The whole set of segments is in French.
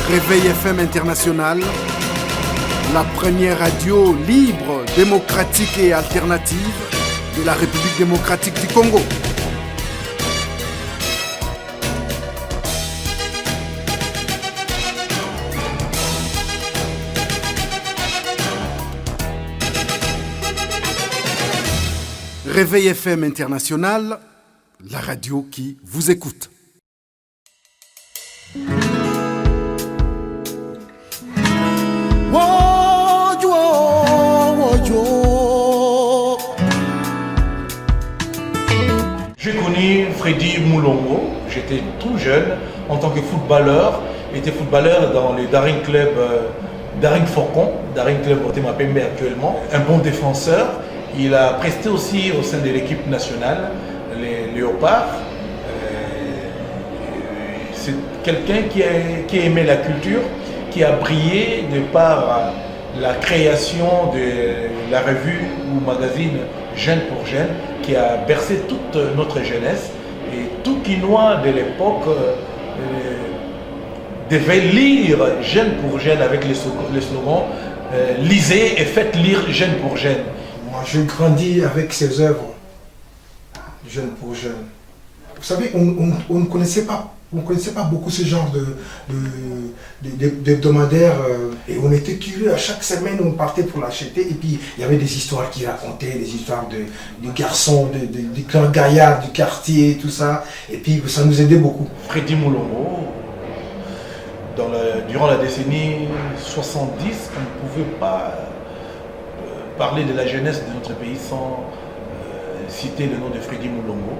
Réveil FM International, la première radio libre, démocratique et alternative de la République démocratique du Congo. Réveil FM International, la radio qui vous écoute. J'ai connu Freddy Moulongo, j'étais tout jeune en tant que footballeur. Il était footballeur dans le Daring Club, Daring Faucon, Daring Club Otemapembe actuellement. Un bon défenseur. Il a presté aussi au sein de l'équipe nationale, les Léopards. C'est quelqu'un qui a aimé la culture, qui a brillé de par la création de la revue ou magazine Jeune pour Jeune, qui a bercé toute notre jeunesse. Et tout Quinois de l'époque devait lire Jeune pour Jeune avec le slogan lisez et faites lire Jeune pour Jeune. Moi, je grandis avec ses œuvres, Jeune pour Jeune. Vous savez, on ne connaissait pas. On ne connaissait pas beaucoup ce genre d'hebdomadaire et on était curieux. À chaque semaine, on partait pour l'acheter et puis il y avait des histoires qu'il racontait, des histoires de garçons, des grands gaillards du quartier, tout ça. Et puis ça nous aidait beaucoup. Freddy Moulongo, durant la décennie 70, on ne pouvait pas parler de la jeunesse de notre pays sans citer le nom de Freddy Moulongo.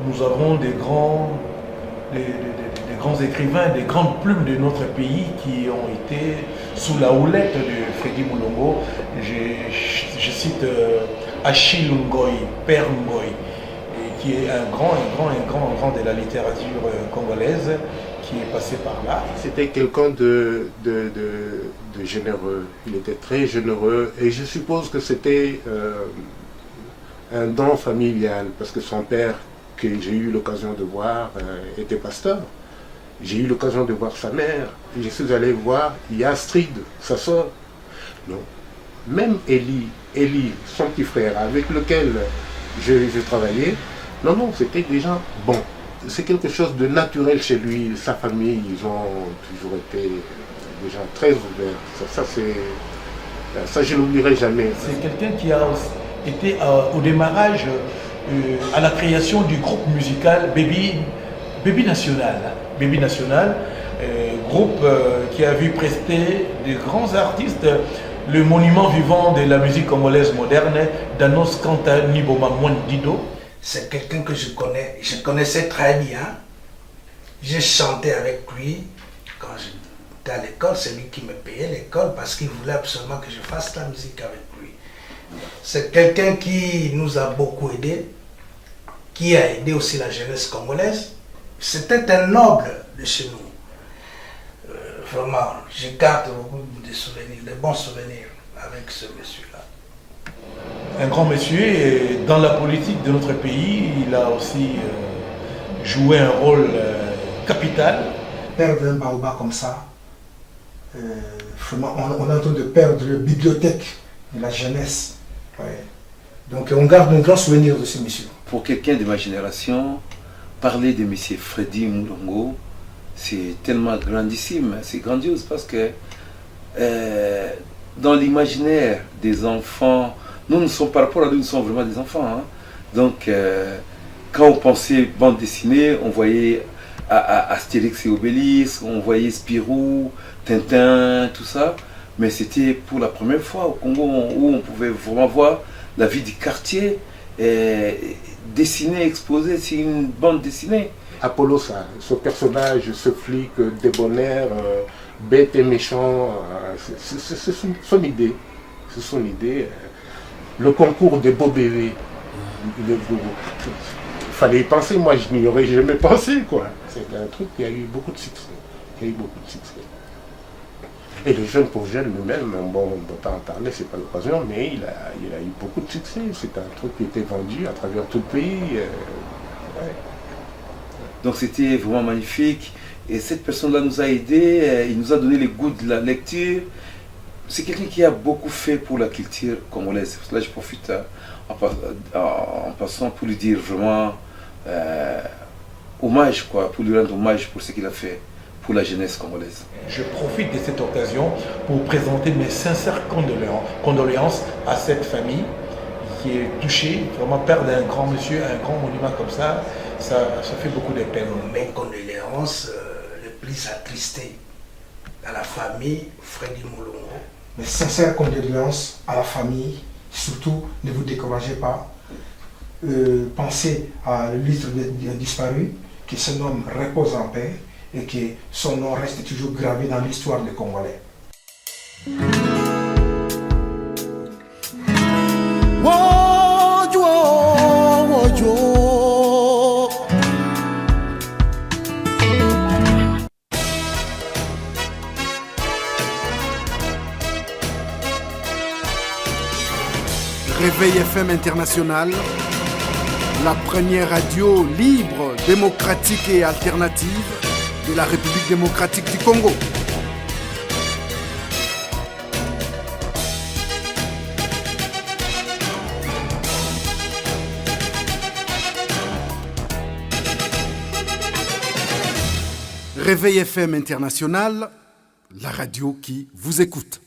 Nous avons des grands écrivains, des grandes plumes de notre pays qui ont été sous la houlette de Freddy Moulongo. Je cite Achille Ngoï, Père Ngoï, qui est un grand de la littérature congolaise, qui est passé par là. C'était quelqu'un de généreux. Il était très généreux et je suppose que c'était un don familial parce que son père, que j'ai eu l'occasion de voir, était pasteur. J'ai eu l'occasion de voir sa mère. Je suis allé voir Astrid, sa soeur. Non. Même Élie, son petit frère, avec lequel j'ai travaillé, non, c'était des gens bons. C'est quelque chose de naturel chez lui. Sa famille, ils ont toujours été des gens très ouverts. Ça je n'oublierai jamais. C'est quelqu'un qui a été au démarrage à la création du groupe musical Baby National. Baby National, groupe qui a vu prester des grands artistes, le monument vivant de la musique congolaise moderne, Danos Kanta Niboma Mwandido. C'est quelqu'un que je connaissais très bien. J'ai chanté avec lui quand j'étais à l'école. C'est lui qui me payait l'école parce qu'il voulait absolument que je fasse la musique avec lui. C'est quelqu'un qui nous a beaucoup aidés, qui a aidé aussi la jeunesse congolaise. C'était un noble de chez nous. Vraiment, je garde beaucoup de souvenirs, de bons souvenirs avec ce monsieur-là. Un grand monsieur, et dans la politique de notre pays, il a aussi joué un rôle capital. Perdre un baobab comme ça, vraiment, on est en train de perdre la bibliothèque de la jeunesse. Ouais. Donc on garde un grand souvenir de ce monsieur. Pour quelqu'un de ma génération, parler de M. Freddy Moulongo, c'est tellement grandissime, c'est grandiose parce que dans l'imaginaire des enfants, nous sommes par rapport à nous, nous sommes vraiment des enfants. Hein. Donc quand on pensait bande dessinée, on voyait Astérix et Obélix, on voyait Spirou, Tintin, tout ça. Mais c'était pour la première fois au Congo où on pouvait vraiment voir la vie du quartier dessinée, exposée, c'est une bande dessinée. Apollo, ce personnage, ce flic débonnaire, bête et méchant, c'est son idée. C'est son idée. Le concours de Beau Bébé, il fallait y penser, moi je n'y aurais jamais pensé, quoi. C'est un truc qui a eu beaucoup de succès. Et le jeune projet lui-même, bon, on ne peut pas en parler, c'est pas l'occasion, mais il a eu beaucoup de succès. C'est un truc qui était vendu à travers tout le pays. Ouais. Donc c'était vraiment magnifique. Et cette personne-là nous a aidés, il nous a donné le goût de la lecture. C'est quelqu'un qui a beaucoup fait pour la culture congolaise. Là, je profite en passant pour lui dire vraiment hommage, quoi, pour lui rendre hommage pour ce qu'il a fait pour la jeunesse congolaise. Je profite de cette occasion pour présenter mes sincères condoléances à cette famille qui est touchée. Vraiment, perdre un grand monsieur, un grand monument comme ça, ça fait beaucoup de peine. Mes condoléances les plus attristées à la famille Freddy Moulongo. Mes sincères condoléances à la famille. Surtout, ne vous découragez pas. Pensez à l'illustre disparu, que son nom repose en paix et que son nom reste toujours gravé dans l'histoire des Congolais. Réveil FM International, la première radio libre, démocratique et alternative de la République démocratique du Congo. Réveil FM International, la radio qui vous écoute.